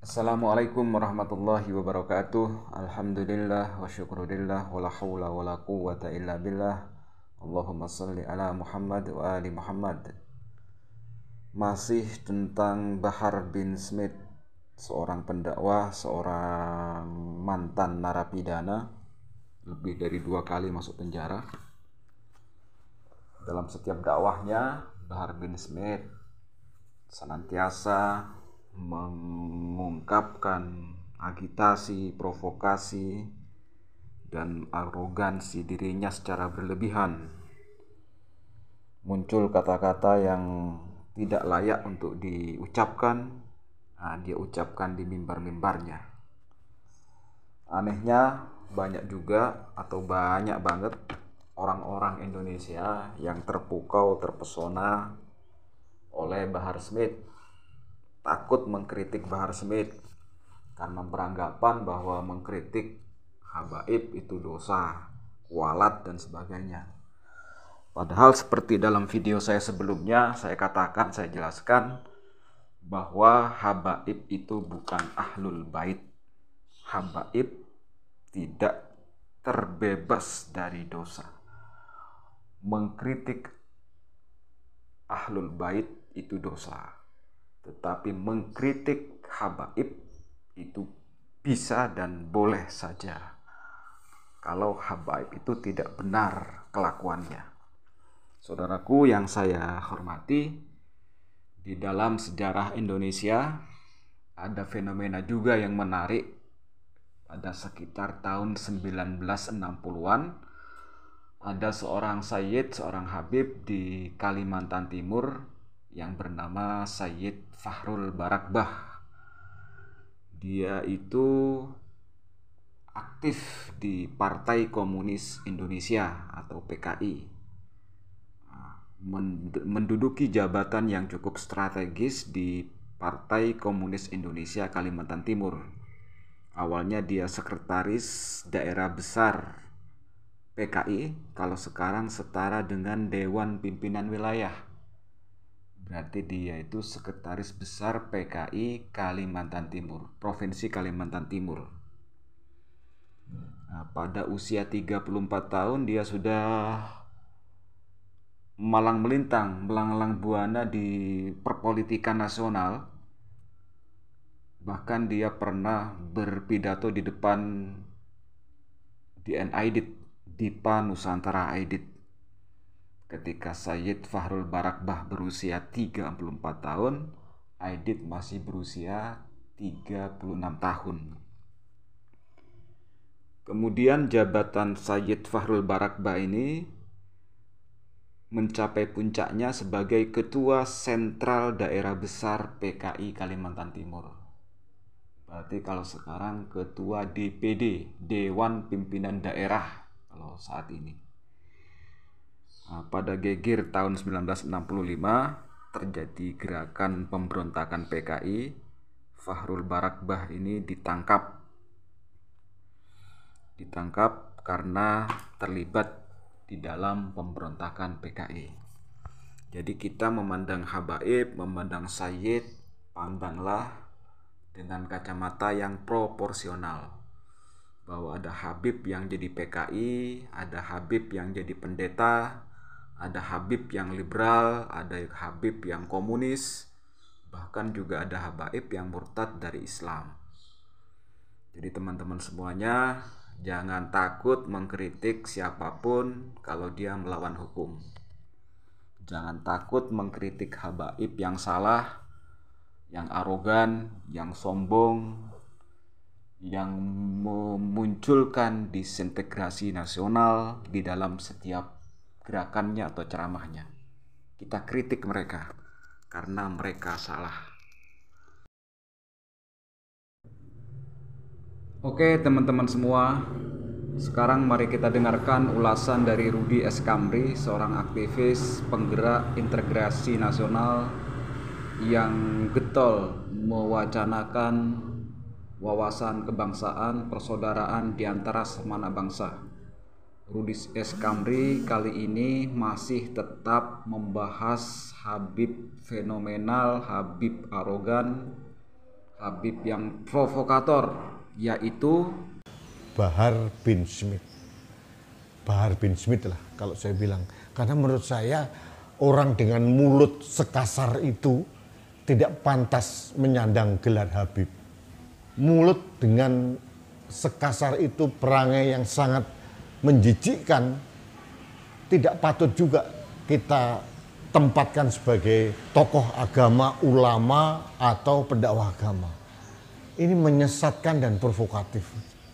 Assalamualaikum warahmatullahi wabarakatuh. Alhamdulillah wa syukurillah wa la hawla wa la quwwata illa billah. Allahumma salli ala Muhammad wa ali Muhammad. Masih tentang Bahar bin Smith, seorang pendakwah, seorang mantan narapidana, lebih dari 2 kali masuk penjara. Dalam setiap dakwahnya, Bahar bin Smith senantiasa mengungkapkan agitasi, provokasi, dan arogansi dirinya secara berlebihan. Muncul kata-kata yang tidak layak untuk diucapkan, dia ucapkan di mimbar-mimbarnya. Anehnya, banyak banget orang-orang Indonesia yang terpukau, terpesona oleh Bahar Smith, takut mengkritik Bahar Smith karena beranggapan bahwa mengkritik habaib itu dosa, kualat dan sebagainya. Padahal seperti dalam video saya sebelumnya, saya jelaskan bahwa habaib itu bukan ahlul bait. Habaib tidak terbebas dari dosa. Mengkritik ahlul bait itu dosa, tetapi mengkritik habaib itu bisa dan boleh saja kalau habaib itu tidak benar kelakuannya. Saudaraku yang saya hormati, di dalam sejarah Indonesia ada fenomena juga yang menarik. Pada sekitar tahun 1960-an ada seorang sayyid, seorang habib di Kalimantan Timur yang bernama Sayyid Fahrul Barakbah. Dia itu aktif di Partai Komunis Indonesia atau PKI, menduduki jabatan yang cukup strategis di Partai Komunis Indonesia Kalimantan Timur. Awalnya dia sekretaris daerah besar PKI, kalau sekarang setara dengan Dewan Pimpinan Wilayah. Berarti dia itu sekretaris besar PKI Kalimantan Timur, Provinsi Kalimantan Timur. Pada usia 34 tahun dia sudah malang melintang buana di perpolitikan nasional. Bahkan dia pernah berpidato di depan DN Aidit, Dipa Nusantara Aidit. Ketika Sayyid Fahrul Barakbah berusia 34 tahun, Aidit masih berusia 36 tahun. Kemudian jabatan Sayyid Fahrul Barakbah ini mencapai puncaknya sebagai Ketua Sentral Daerah Besar PKI Kalimantan Timur. Berarti kalau sekarang Ketua DPD, Dewan Pimpinan Daerah kalau saat ini. Pada geger tahun 1965 terjadi gerakan pemberontakan PKI. Fahrul Barakbah ini ditangkap karena terlibat di dalam pemberontakan PKI. Jadi kita memandang habaib, memandang sayyid, pandanglah dengan kacamata yang proporsional. Bahwa ada habib yang jadi PKI, ada habib yang jadi pendeta, ada habib yang liberal, ada habib yang komunis, bahkan juga ada habaib yang murtad dari Islam. Jadi teman-teman semuanya, jangan takut mengkritik siapapun kalau dia melawan hukum. Jangan takut mengkritik habaib yang salah, yang arogan, yang sombong, yang memunculkan disintegrasi nasional di dalam setiap gerakannya atau ceramahnya. Kita kritik mereka karena mereka salah. Oke teman-teman semua, sekarang mari kita dengarkan ulasan dari Rudy S. Kamri, seorang aktivis penggerak integrasi nasional yang getol mewacanakan wawasan kebangsaan, persaudaraan di antara semana bangsa. Rudy S. Kamri kali ini masih tetap membahas Habib fenomenal, Habib arogan, Habib yang provokator, yaitu Bahar bin Smith. Bahar bin Smith lah kalau saya bilang. Karena menurut saya orang dengan mulut sekasar itu tidak pantas menyandang gelar Habib. Mulut dengan sekasar itu, perangai yang sangat menjijikkan, tidak patut juga kita tempatkan sebagai tokoh agama, ulama, atau pendakwah agama. Ini menyesatkan dan provokatif.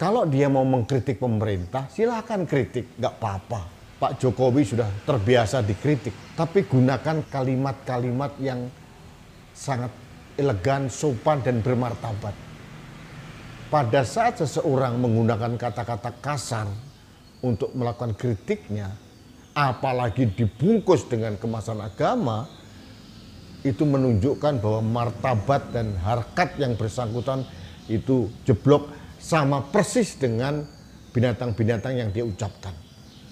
Kalau dia mau mengkritik pemerintah, silakan kritik, nggak apa-apa. Pak Jokowi sudah terbiasa dikritik, tapi gunakan kalimat-kalimat yang sangat elegan, sopan, dan bermartabat. Pada saat seseorang menggunakan kata-kata kasar untuk melakukan kritiknya, apalagi dibungkus dengan kemasan agama, itu menunjukkan bahwa martabat dan harkat yang bersangkutan itu jeblok, sama persis dengan binatang-binatang yang dia ucapkan.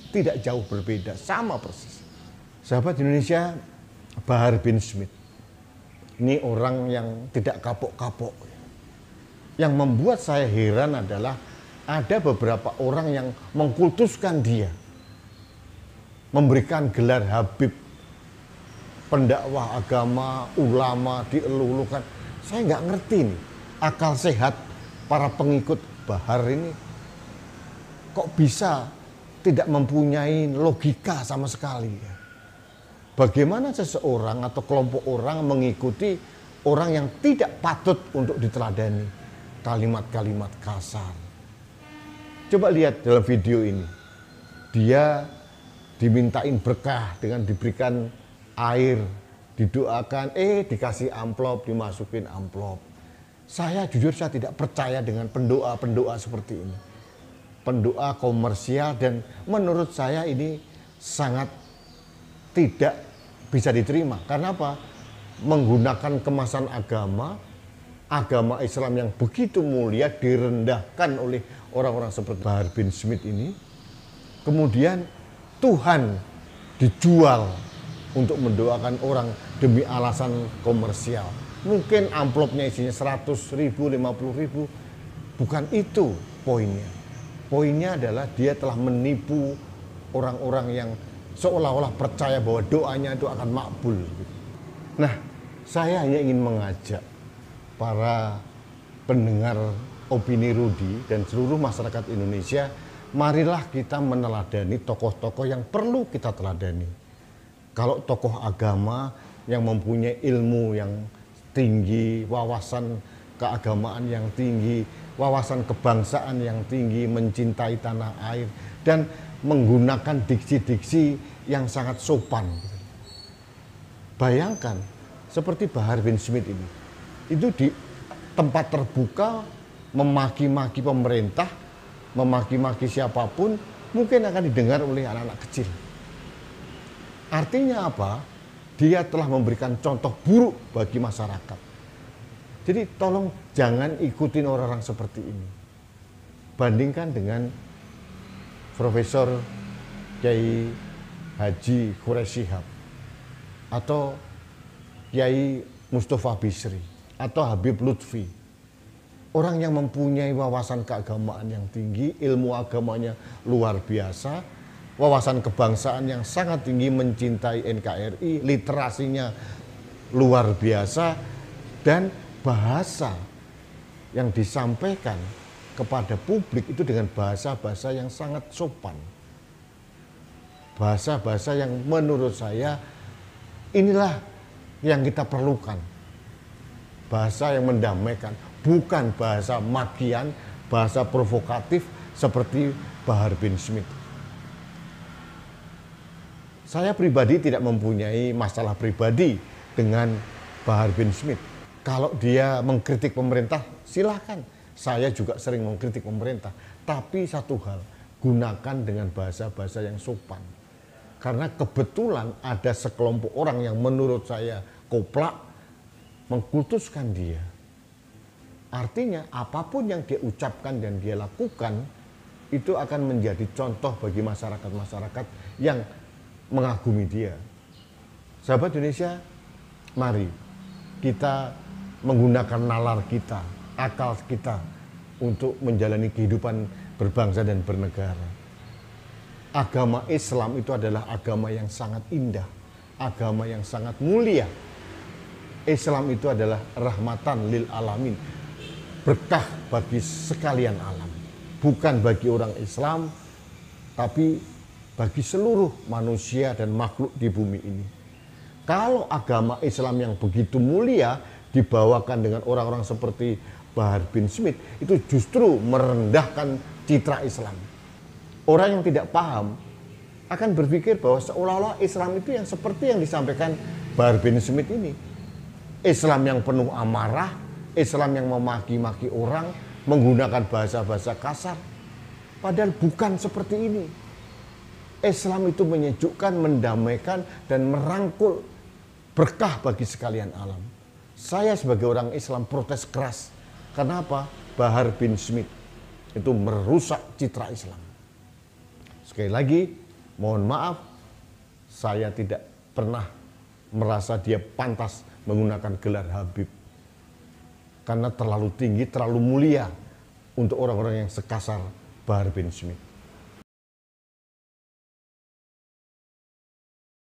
Tidak jauh berbeda, sama persis. Sahabat Indonesia, Bahar bin Smith ini orang yang tidak kapok-kapok. Yang membuat saya heran adalah ada beberapa orang yang mengkultuskan dia, memberikan gelar Habib, pendakwah agama, ulama, dielulukan. Saya nggak ngerti nih, akal sehat para pengikut Bahar ini kok bisa tidak mempunyai logika sama sekali. Bagaimana seseorang atau kelompok orang mengikuti orang yang tidak patut untuk diteladani, kalimat-kalimat kasar. Coba lihat dalam video ini, dia dimintain berkah dengan diberikan air, didoakan, dikasih amplop, dimasukin amplop. Saya jujur saya tidak percaya dengan pendoa-pendoa seperti ini. Pendoa komersial, dan menurut saya ini sangat tidak bisa diterima. Karena apa? Menggunakan kemasan agama, agama Islam yang begitu mulia direndahkan oleh orang-orang seperti Bahar bin Smith ini. Kemudian Tuhan dijual untuk mendoakan orang demi alasan komersial. Mungkin amplopnya isinya 100.000, 50.000. Bukan itu poinnya. Poinnya adalah dia telah menipu orang-orang yang seolah-olah percaya bahwa doanya itu akan makbul. Nah, saya hanya ingin mengajak para pendengar opini Rudi dan seluruh masyarakat Indonesia, marilah kita meneladani tokoh-tokoh yang perlu kita teladani. Kalau tokoh agama yang mempunyai ilmu yang tinggi, wawasan keagamaan yang tinggi, wawasan kebangsaan yang tinggi, mencintai tanah air, dan menggunakan diksi-diksi yang sangat sopan. Bayangkan, seperti Bahar bin Smith ini, itu di tempat terbuka memaki-maki pemerintah, memaki-maki siapapun, mungkin akan didengar oleh anak-anak kecil. Artinya apa? Dia telah memberikan contoh buruk bagi masyarakat. Jadi tolong jangan ikutin orang-orang seperti ini. Bandingkan dengan Profesor Kiai Haji Quraish Shihab, atau Kiai Mustafa Bisri, atau Habib Lutfi. Orang yang mempunyai wawasan keagamaan yang tinggi, ilmu agamanya luar biasa, wawasan kebangsaan yang sangat tinggi, mencintai NKRI, literasinya luar biasa, dan bahasa yang disampaikan kepada publik itu dengan bahasa-bahasa yang sangat sopan. Bahasa-bahasa yang menurut saya inilah yang kita perlukan. Bahasa yang mendamaikan, bukan bahasa makian, bahasa provokatif seperti Bahar bin Smith. Saya pribadi tidak mempunyai masalah pribadi dengan Bahar bin Smith. Kalau dia mengkritik pemerintah, silahkan. Saya juga sering mengkritik pemerintah. Tapi satu hal, gunakan dengan bahasa-bahasa yang sopan. Karena kebetulan ada sekelompok orang yang menurut saya koplak mengkultuskan dia. Artinya apapun yang dia ucapkan dan dia lakukan, itu akan menjadi contoh bagi masyarakat-masyarakat yang mengagumi dia. Sahabat Indonesia, mari kita menggunakan nalar kita, akal kita untuk menjalani kehidupan berbangsa dan bernegara. Agama Islam itu adalah agama yang sangat indah, agama yang sangat mulia. Islam itu adalah rahmatan lil alamin, berkah bagi sekalian alam. Bukan bagi orang Islam, tapi bagi seluruh manusia dan makhluk di bumi ini. Kalau agama Islam yang begitu mulia dibawakan dengan orang-orang seperti Bahar bin Smith, itu justru merendahkan citra Islam. Orang yang tidak paham akan berpikir bahwa seolah-olah Islam itu yang seperti yang disampaikan Bahar bin Smith ini. Islam yang penuh amarah, Islam yang memaki-maki orang, menggunakan bahasa-bahasa kasar. Padahal bukan seperti ini. Islam itu menyejukkan, mendamaikan, dan merangkul, berkah bagi sekalian alam. Saya sebagai orang Islam protes keras. Kenapa? Bahar bin Smith itu merusak citra Islam. Sekali lagi, mohon maaf, saya tidak pernah merasa dia pantas menggunakan gelar Habib. Karena terlalu tinggi, terlalu mulia untuk orang-orang yang sekasar Bahar bin Smith.